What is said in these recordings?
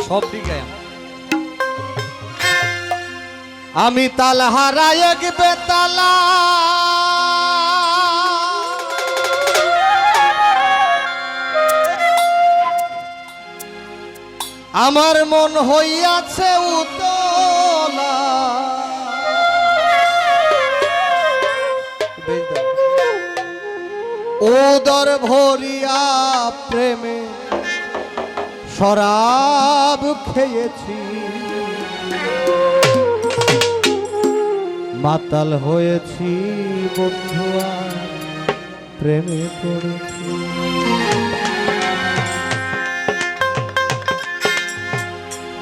সব দিকে আমি তাল হারাই এক বেতালা আমার মন হইয়াছে উতলা উদর ভরিয়া প্রেমে শরাব খেয়েছি মাতাল হয়েছি বন্ধুয়া প্রেমে পড়েছি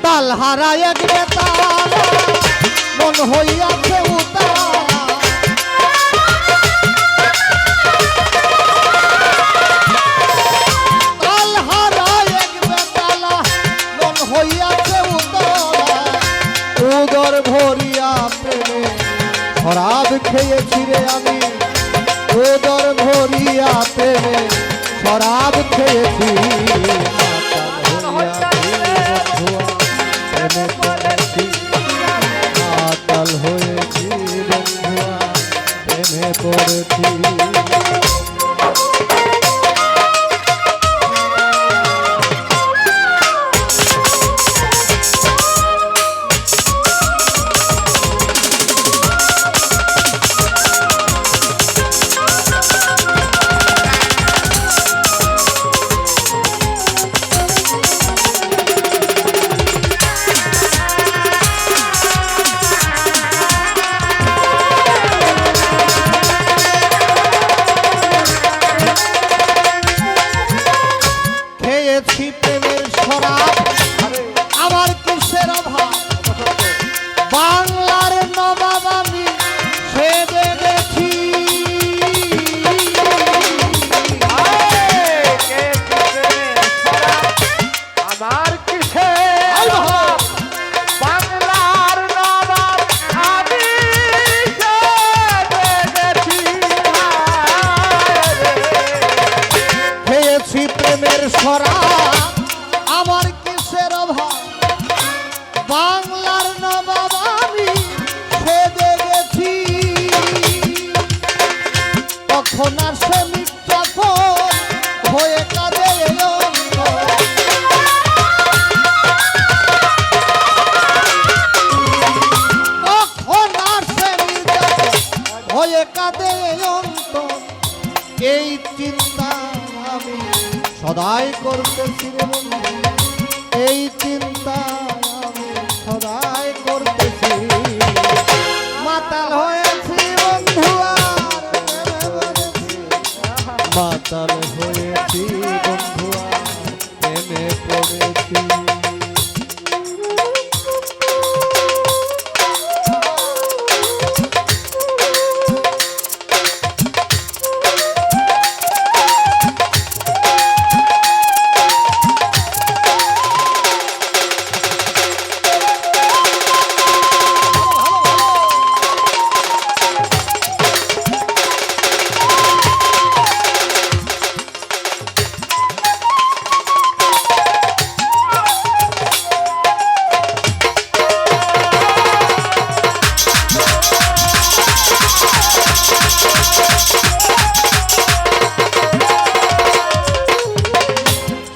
তাল হারায় এক বেতালা মন হইয়াছে উতালা তাল হারায় এক বেতালা মন হইয়াছে উতালা উদর ভরিয়া প্রেমে শরাব খেয়েছি রে আমি উদর ভরিয়া প্রেমে শরাব খেয়েছি মাতাল হয়েছি বন্ধুয়া প্রেমে পড়েছি প্রেমের শরাব আমার কিসের অভাব বাংলার নবাব আমি সেজে গেছি আমার কিসের অভাব বাংলার নবাব আমি সেজে গেছি খেয়েছি প্রেমের শরাব আমার কিসের অভাব বাংলার নবাব আমি সেজে গেছি তখন আর সে মির্জাফর হয়ে কাঁদে তখন আর সে মির্জাফর হয়ে কাঁদে অন্তর এই চিন্তা আমি সদাই করতেছি রে বন্ধু এই চিন্তা আমি সদাই করতেছি মাতাল হয়েছি বন্ধু আর মাতাল হয়েছি বন্ধু আর প্রেমে পড়েছি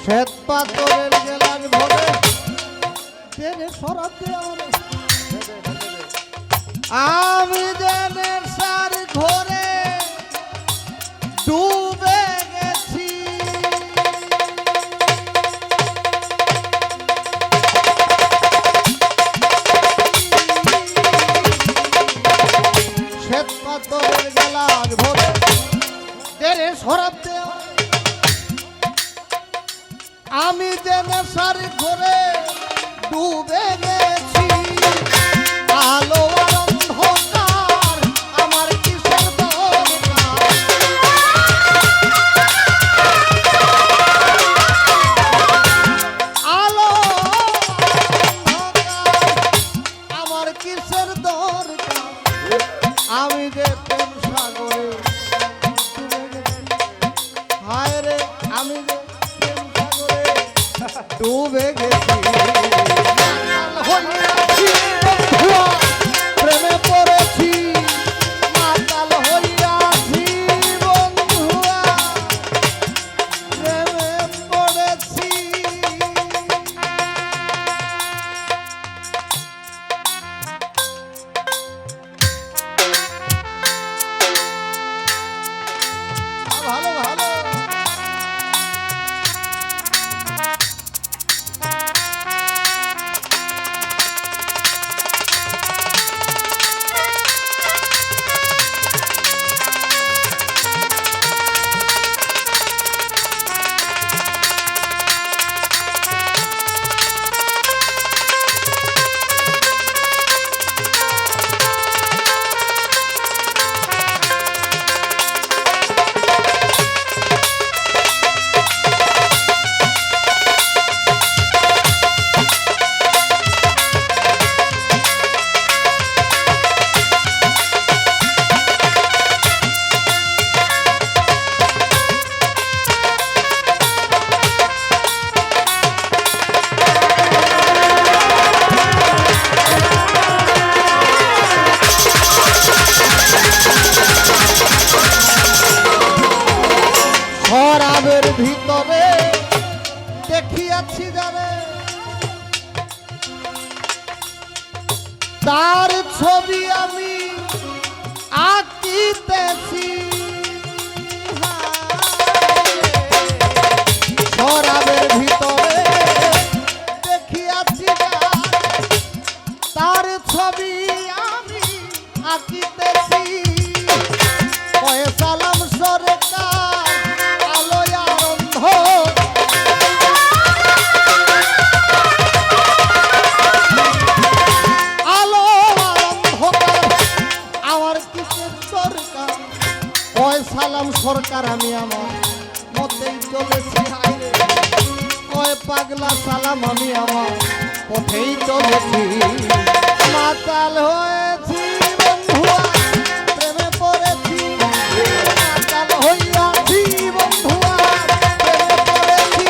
শ্বেত পাথরের গেলার ভরে জেনে সরাতে আমি জেনের সার ঘরে ডুবে গেছি শ্বেত পাথরের গেলার ভরে জেনে সরাতে আমি যে নেশার ঘরে ডুবে গেছি আলো আর অন্ধকার তার ছবি আমি আঁকিতেছি শরাবের ভিতরে দেখিয়াছি তার ছবি আমি আঁকিতেছি সালাম সরকার আলোয় আরম্ভ আলো আরম্ভকার আমার কিসের সরকার কয় সালাম সরকার আমি আমার মতেই চলেছি হাইরে কয় পাগলা সালাম আমি আমার পথেই চলেছি মাতাল হয়েছি বন্ধুয়া প্রেমে পড়েছি মাতাল হইয়াছি বন্ধুয়া প্রেমে পড়েছি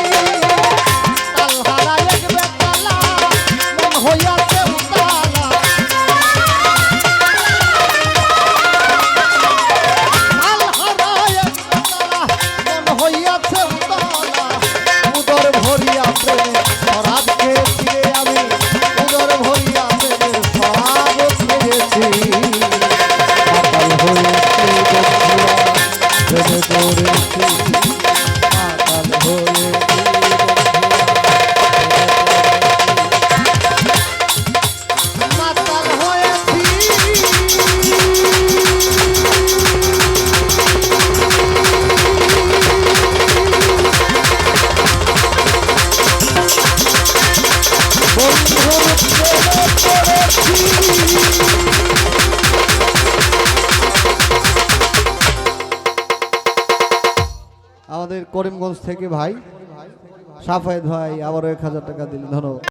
তাল হারা এক বেতালা মন হইয়াছে উতালা তাল হারা এক বেতালা মন হইয়াছে উতালা উদর ভরিয়া প্রেমে শরাব খেয়েছি রে আমি উদর ভরিয়া প্রেমে শরাব খেয়েছি মাতাল হয়েছি বন্ধুরা প্রেমে পড়েছি মাতাল হয়েছি মাতাল হয়েছি বন্ধুর প্রেমে পড়েছি আমাদের করিমগঞ্জ থেকে ভাই সাফায়েত ভাই আবারও 1000 টাকা দিলেন ধন্যবাদ।